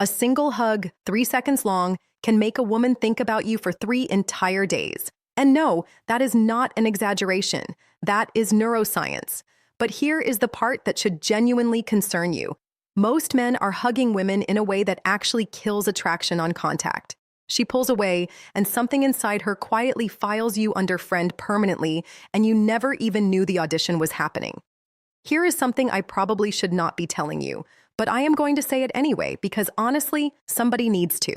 A single hug, 3 seconds long, can make a woman think about you for 3 entire days. And no, that is not an exaggeration. That is neuroscience. But here is the part that should genuinely concern you. Most men are hugging women in a way that actually kills attraction on contact. She pulls away, and something inside her quietly files you under friend permanently, and you never even knew the audition was happening. Here is something I probably should not be telling you, but I am going to say it anyway because honestly, somebody needs to.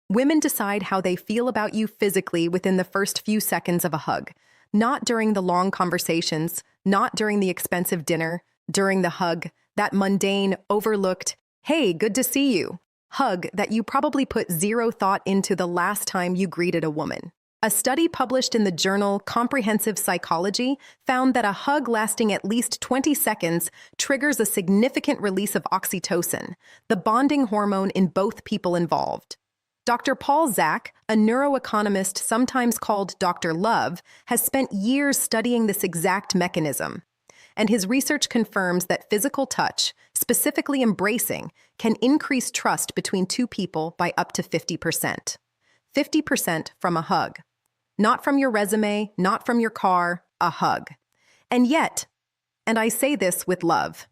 Women decide how they feel about you physically within the first few seconds of a hug. Not during the long conversations, not during the expensive dinner, during the hug, that mundane, overlooked, "Hey, good to see you," hug that you probably put zero thought into the last time you greeted a woman. A study published in the journal Comprehensive Psychology found that a hug lasting at least 20 seconds triggers a significant release of oxytocin, the bonding hormone in both people involved. Dr. Paul Zak, a neuroeconomist sometimes called Dr. Love, has spent years studying this exact mechanism. And his research confirms that physical touch, specifically embracing, can increase trust between two people by up to 50%. 50% from a hug. Not from your resume, not from your car, a hug. And yet, and I say this with love,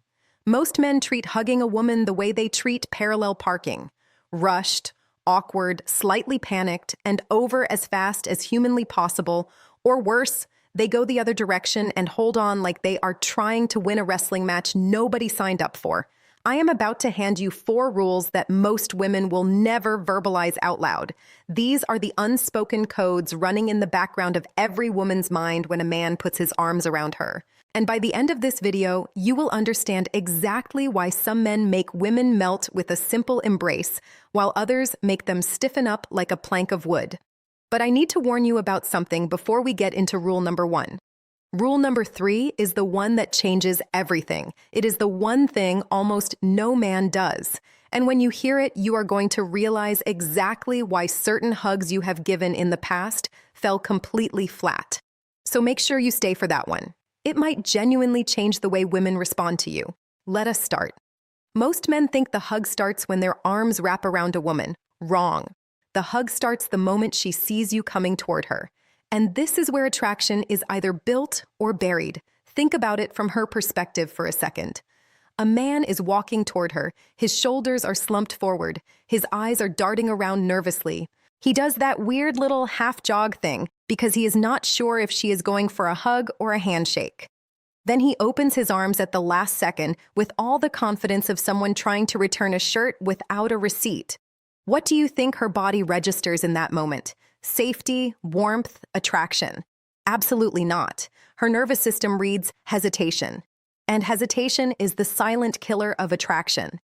most men treat hugging a woman the way they treat parallel parking. Rushed, awkward, slightly panicked, and over as fast as humanly possible, or worse, they go the other direction and hold on like they are trying to win a wrestling match nobody signed up for. I am about to hand you 4 rules that most women will never verbalize out loud. These are the unspoken codes running in the background of every woman's mind when a man puts his arms around her. And by the end of this video, you will understand exactly why some men make women melt with a simple embrace, while others make them stiffen up like a plank of wood. But I need to warn you about something before we get into rule number 1. Rule number 3 is the one that changes everything. It is the one thing almost no man does. And when you hear it, you are going to realize exactly why certain hugs you have given in the past fell completely flat. So make sure you stay for that one. It might genuinely change the way women respond to you. Let us start. Most men think the hug starts when their arms wrap around a woman. Wrong. The hug starts the moment she sees you coming toward her. And this is where attraction is either built or buried. Think about it from her perspective for a second. A man is walking toward her. His shoulders are slumped forward. His eyes are darting around nervously. He does that weird little half-jog thing because he is not sure if she is going for a hug or a handshake. Then he opens his arms at the last second with all the confidence of someone trying to return a shirt without a receipt. What do you think her body registers in that moment? Safety, warmth, attraction? Absolutely not. Her nervous system reads hesitation. And hesitation is the silent killer of attraction.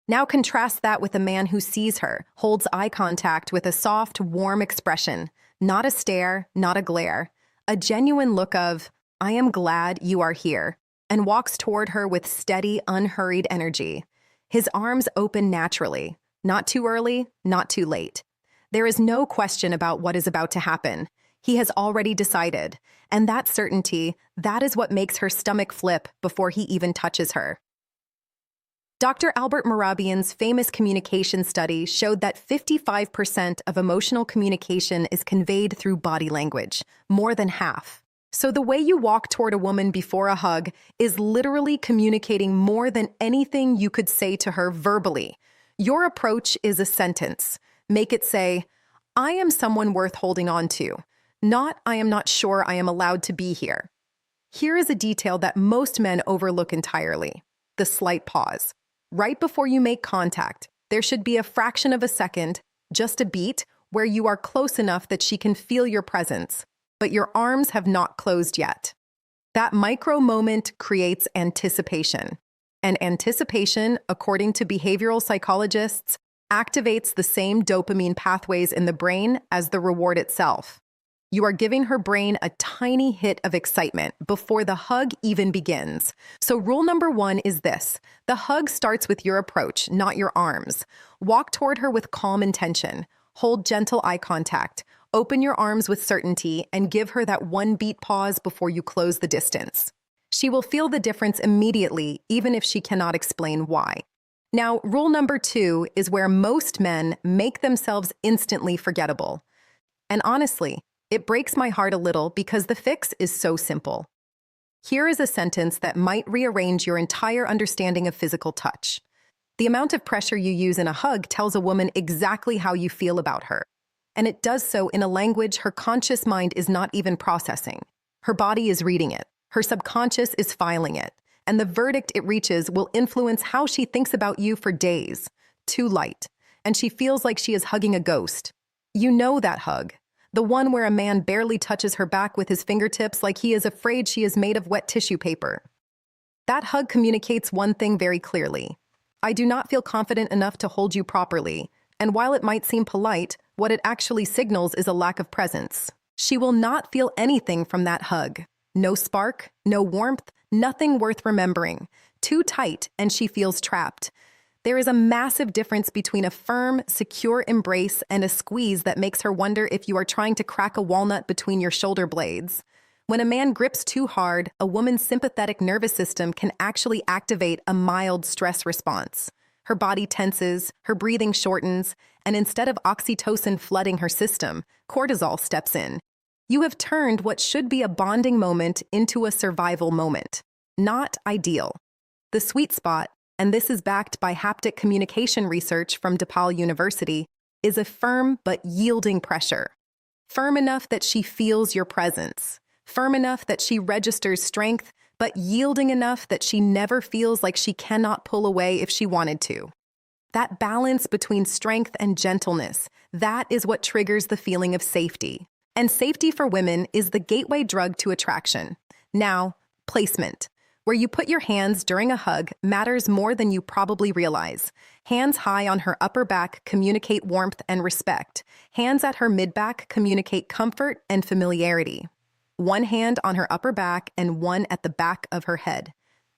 Now contrast that with a man who sees her, holds eye contact with a soft, warm expression, not a stare, not a glare, a genuine look of, "I am glad you are here," and walks toward her with steady, unhurried energy. His arms open naturally, not too early, not too late. There is no question about what is about to happen. He has already decided, and that certainty, that is what makes her stomach flip before he even touches her. Dr. Albert Mehrabian's famous communication study showed that 55% of emotional communication is conveyed through body language, more than half. So the way you walk toward a woman before a hug is literally communicating more than anything you could say to her verbally. Your approach is a sentence. Make it say, "I am someone worth holding on to," not "I am not sure I am allowed to be here." Here is a detail that most men overlook entirely: the slight pause. Right before you make contact, there should be a fraction of a second, just a beat, where you are close enough that she can feel your presence, but your arms have not closed yet. That micro moment creates anticipation. And anticipation, according to behavioral psychologists, activates the same dopamine pathways in the brain as the reward itself. You are giving her brain a tiny hit of excitement before the hug even begins. So rule number 1 is this: the hug starts with your approach, not your arms. Walk toward her with calm intention. Hold gentle eye contact. Open your arms with certainty and give her that one beat pause before you close the distance. She will feel the difference immediately, even if she cannot explain why. Now, rule number 2 is where most men make themselves instantly forgettable. And honestly, it breaks my heart a little because the fix is so simple. Here is a sentence that might rearrange your entire understanding of physical touch. The amount of pressure you use in a hug tells a woman exactly how you feel about her. And it does so in a language her conscious mind is not even processing. Her body is reading it. Her subconscious is filing it. And the verdict it reaches will influence how she thinks about you for days. Too light. And she feels like she is hugging a ghost. You know that hug. The one where a man barely touches her back with his fingertips like he is afraid she is made of wet tissue paper. That hug communicates one thing very clearly. I do not feel confident enough to hold you properly. And while it might seem polite, what it actually signals is a lack of presence. She will not feel anything from that hug. No spark, no warmth, nothing worth remembering. Too tight, and she feels trapped. There is a massive difference between a firm, secure embrace and a squeeze that makes her wonder if you are trying to crack a walnut between your shoulder blades. When a man grips too hard, a woman's sympathetic nervous system can actually activate a mild stress response. Her body tenses, her breathing shortens, and instead of oxytocin flooding her system, cortisol steps in. You have turned what should be a bonding moment into a survival moment. Not ideal. The sweet spot, and this is backed by haptic communication research from DePaul University, is a firm but yielding pressure. Firm enough that she feels your presence. Firm enough that she registers strength, but yielding enough that she never feels like she cannot pull away if she wanted to. That balance between strength and gentleness, that is what triggers the feeling of safety. And safety for women is the gateway drug to attraction. Now, placement. Where you put your hands during a hug matters more than you probably realize. Hands high on her upper back communicate warmth and respect. Hands at her mid-back communicate comfort and familiarity. One hand on her upper back and one at the back of her head.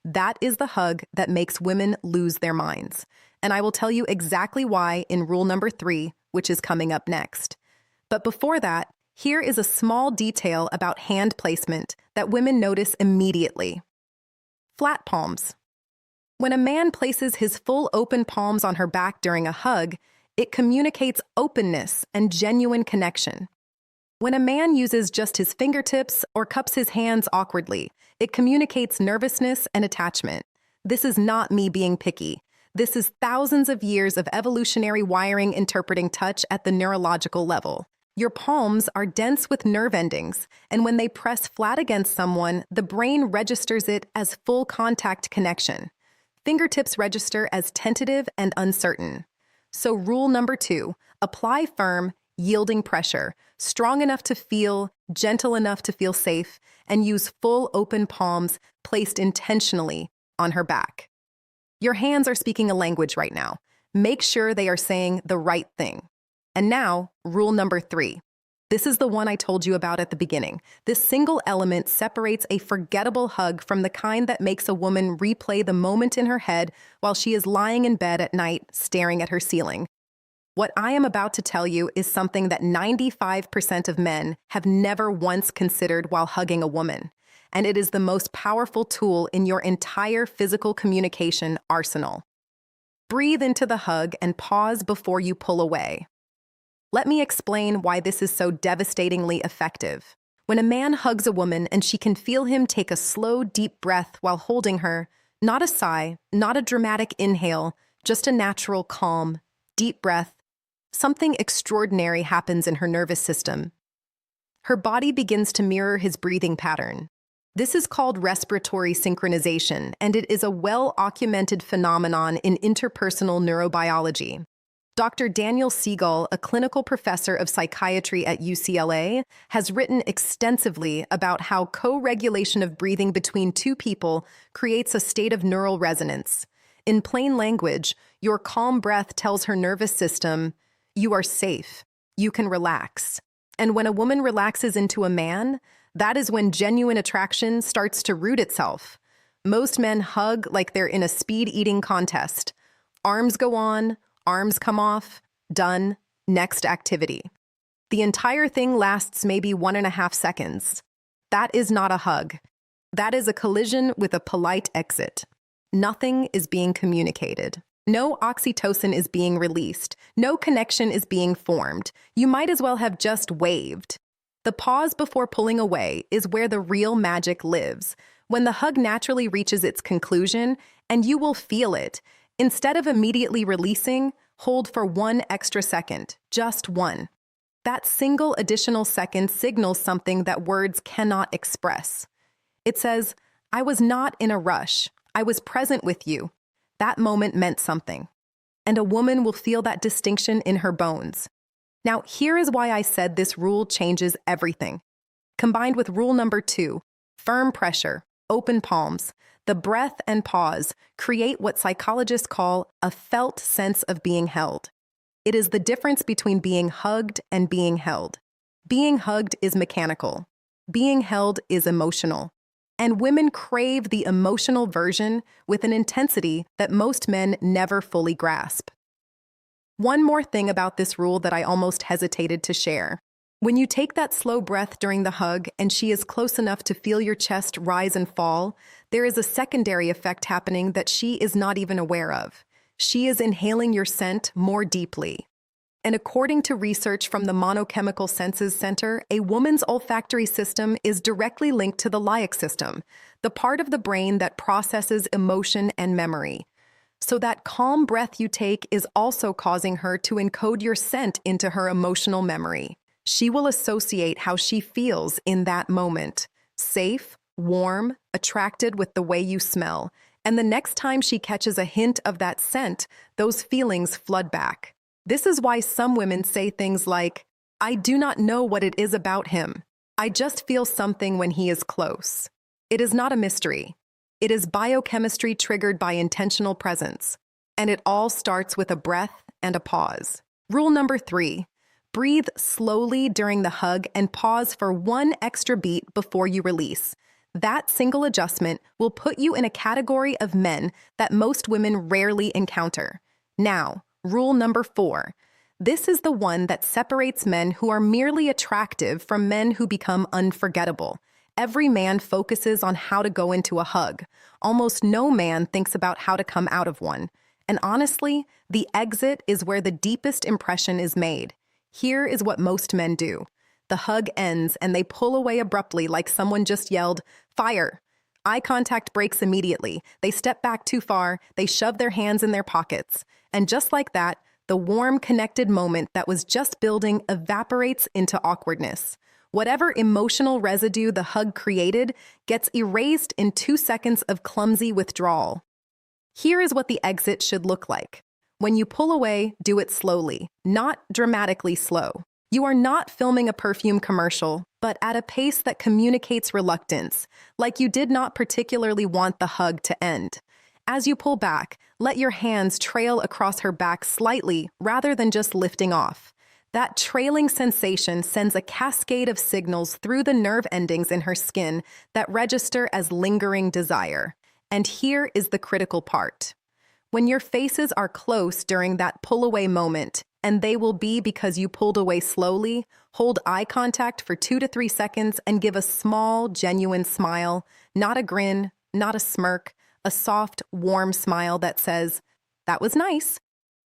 That is the hug that makes women lose their minds. And I will tell you exactly why in rule number 3, which is coming up next. But before that, here is a small detail about hand placement that women notice immediately. Flat palms. When a man places his full open palms on her back during a hug, it communicates openness and genuine connection. When a man uses just his fingertips or cups his hands awkwardly, it communicates nervousness and attachment. This is not me being picky. This is thousands of years of evolutionary wiring interpreting touch at the neurological level. Your palms are dense with nerve endings, and when they press flat against someone, the brain registers it as full contact connection. Fingertips register as tentative and uncertain. So rule number 2, apply firm, yielding pressure, strong enough to feel, gentle enough to feel safe, and use full open palms placed intentionally on her back. Your hands are speaking a language right now. Make sure they are saying the right thing. And now, rule number 3. This is the one I told you about at the beginning. This single element separates a forgettable hug from the kind that makes a woman replay the moment in her head while she is lying in bed at night staring at her ceiling. What I am about to tell you is something that 95% of men have never once considered while hugging a woman. And it is the most powerful tool in your entire physical communication arsenal. Breathe into the hug and pause before you pull away. Let me explain why this is so devastatingly effective. When a man hugs a woman and she can feel him take a slow, deep breath while holding her, not a sigh, not a dramatic inhale, just a natural, calm, deep breath, something extraordinary happens in her nervous system. Her body begins to mirror his breathing pattern. This is called respiratory synchronization, and it is a well-documented phenomenon in interpersonal neurobiology. Dr. Daniel Siegel, a clinical professor of psychiatry at UCLA, has written extensively about how co-regulation of breathing between two people creates a state of neural resonance. In plain language, your calm breath tells her nervous system, you are safe, you can relax. And when a woman relaxes into a man, that is when genuine attraction starts to root itself. Most men hug like they're in a speed-eating contest. Arms go on, arms come off, done, next activity. The entire thing lasts maybe 1.5 seconds. That is not a hug. That is a collision with a polite exit. Nothing is being communicated. No oxytocin is being released. No connection is being formed. You might as well have just waved. The pause before pulling away is where the real magic lives, when the hug naturally reaches its conclusion, and you will feel it. Instead of immediately releasing, hold for 1 extra second, just one. That single additional second signals something that words cannot express. It says, "I was not in a rush. I was present with you." That moment meant something. And a woman will feel that distinction in her bones. Now, here is why I said this rule changes everything. Combined with rule number 2, firm pressure, open palms, the breath and pause create what psychologists call a felt sense of being held. It is the difference between being hugged and being held. Being hugged is mechanical. Being held is emotional. And women crave the emotional version with an intensity that most men never fully grasp. One more thing about this rule that I almost hesitated to share. When you take that slow breath during the hug and she is close enough to feel your chest rise and fall, there is a secondary effect happening that she is not even aware of. She is inhaling your scent more deeply. And according to research from the Monochemical Senses Center, a woman's olfactory system is directly linked to the limbic system, the part of the brain that processes emotion and memory. So that calm breath you take is also causing her to encode your scent into her emotional memory. She will associate how she feels in that moment, safe, warm, attracted with the way you smell. And the next time she catches a hint of that scent, those feelings flood back. This is why some women say things like, "I do not know what it is about him. I just feel something when he is close." It is not a mystery. It is biochemistry triggered by intentional presence. And it all starts with a breath and a pause. Rule number 3, breathe slowly during the hug and pause for 1 extra beat before you release. That single adjustment will put you in a category of men that most women rarely encounter. Now, rule number 4. This is the one that separates men who are merely attractive from men who become unforgettable. Every man focuses on how to go into a hug. Almost no man thinks about how to come out of one. And honestly, the exit is where the deepest impression is made. Here is what most men do. The hug ends and they pull away abruptly like someone just yelled, "Fire!" Eye contact breaks immediately. They step back too far. They shove their hands in their pockets. And just like that, the warm, connected moment that was just building evaporates into awkwardness. Whatever emotional residue the hug created gets erased in 2 seconds of clumsy withdrawal. Here is what the exit should look like. When you pull away, do it slowly, not dramatically slow. You are not filming a perfume commercial, but at a pace that communicates reluctance, like you did not particularly want the hug to end. As you pull back, let your hands trail across her back slightly rather than just lifting off. That trailing sensation sends a cascade of signals through the nerve endings in her skin that register as lingering desire. And here is the critical part. When your faces are close during that pull-away moment, and they will be because you pulled away slowly, hold eye contact for 2 to 3 seconds and give a small, genuine smile, not a grin, not a smirk, a soft, warm smile that says, "That was nice."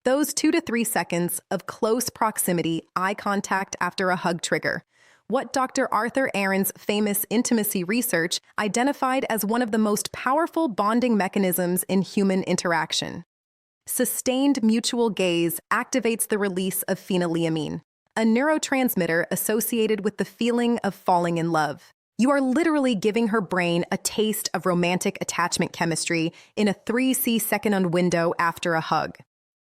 Those 2 to 3 seconds of close proximity eye contact after a hug trigger what Dr. Arthur Aaron's famous intimacy research identified as one of the most powerful bonding mechanisms in human interaction. Sustained mutual gaze activates the release of phenylethylamine, a neurotransmitter associated with the feeling of falling in love. You are literally giving her brain a taste of romantic attachment chemistry in a 3-second window after a hug.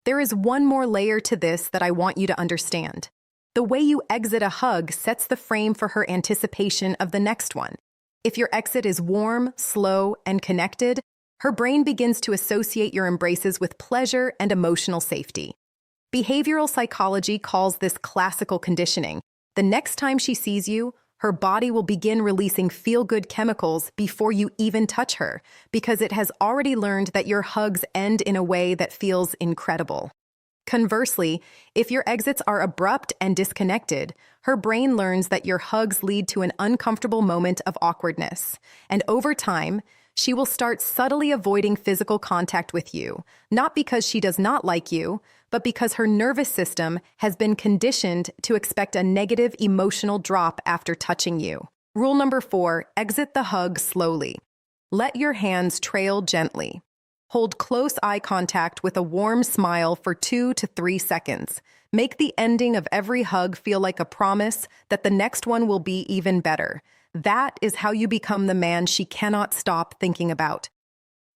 There is one more layer to this that I want you to understand. The way you exit a hug sets the frame for her anticipation of the next one. If your exit is warm, slow, and connected, her brain begins to associate your embraces with pleasure and emotional safety. Behavioral psychology calls this classical conditioning. The next time she sees you, her body will begin releasing feel-good chemicals before you even touch her, because it has already learned that your hugs end in a way that feels incredible. Conversely, if your exits are abrupt and disconnected, her brain learns that your hugs lead to an uncomfortable moment of awkwardness. And over time, She will start subtly avoiding physical contact with you, not because she does not like you, but because her nervous system has been conditioned to expect a negative emotional drop after touching you. Rule number 4, exit the hug slowly. Let your hands trail gently. Hold close eye contact with a warm smile for 2 to 3 seconds. Make the ending of every hug feel like a promise that the next one will be even better. That is how you become the man she cannot stop thinking about.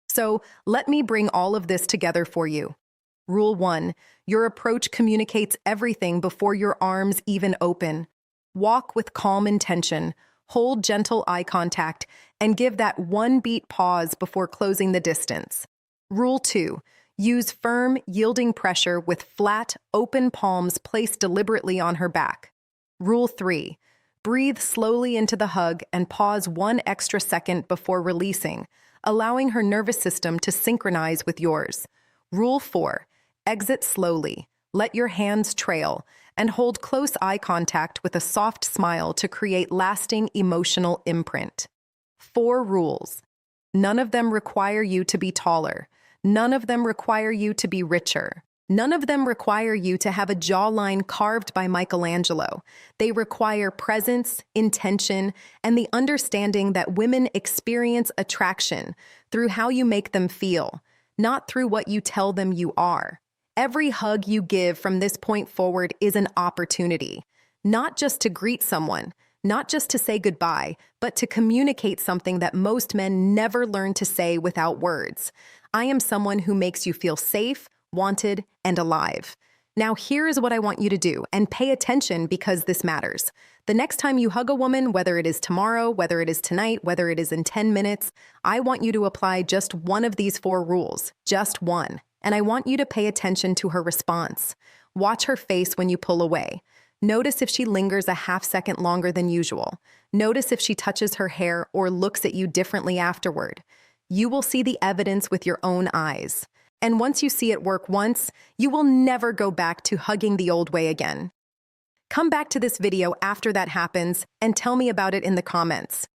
So, let me bring all of this together for you. Rule 1, your approach communicates everything before your arms even open. Walk with calm intention, hold gentle eye contact, and give that one-beat pause before closing the distance. Rule 2, use firm, yielding pressure with flat, open palms placed deliberately on her back. Rule 3, breathe slowly into the hug and pause 1 extra second before releasing, allowing her nervous system to synchronize with yours. Rule 4, exit slowly, let your hands trail, and hold close eye contact with a soft smile to create lasting emotional imprint. 4 rules. None of them require you to be taller. None of them require you to be richer. None of them require you to have a jawline carved by Michelangelo. They require presence, intention, and the understanding that women experience attraction through how you make them feel, not through what you tell them you are. Every hug you give from this point forward is an opportunity, not just to greet someone, not just to say goodbye, but to communicate something that most men never learn to say without words. I am someone who makes you feel safe, wanted, and alive. Now, here is what I want you to do, and pay attention because this matters. The next time you hug a woman, whether it is tomorrow, whether it is tonight, whether it is in 10 minutes, I want you to apply just one of these 4 rules, just one. And I want you to pay attention to her response. Watch her face when you pull away. Notice if she lingers a half second longer than usual. Notice if she touches her hair or looks at you differently afterward. You will see the evidence with your own eyes. And once you see it work once, you will never go back to hugging the old way again. Come back to this video after that happens and tell me about it in the comments.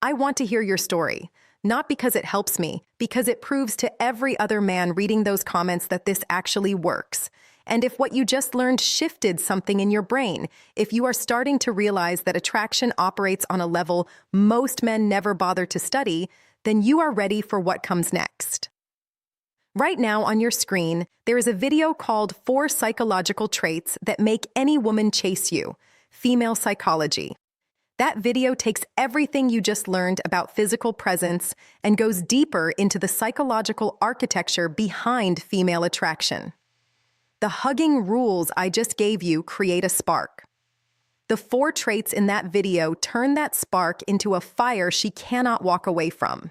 I want to hear your story, not because it helps me, because it proves to every other man reading those comments that this actually works. And if what you just learned shifted something in your brain, if you are starting to realize that attraction operates on a level most men never bother to study, then you are ready for what comes next. Right now on your screen, there is a video called 4 Psychological Traits That Make Any Woman Chase You, Female Psychology. That video takes everything you just learned about physical presence and goes deeper into the psychological architecture behind female attraction. The hugging rules I just gave you create a spark. The 4 traits in that video turn that spark into a fire she cannot walk away from.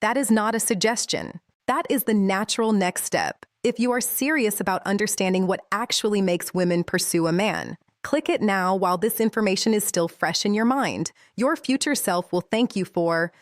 That is not a suggestion. That is the natural next step if you are serious about understanding what actually makes women pursue a man. Click it now while this information is still fresh in your mind. Your future self will thank you for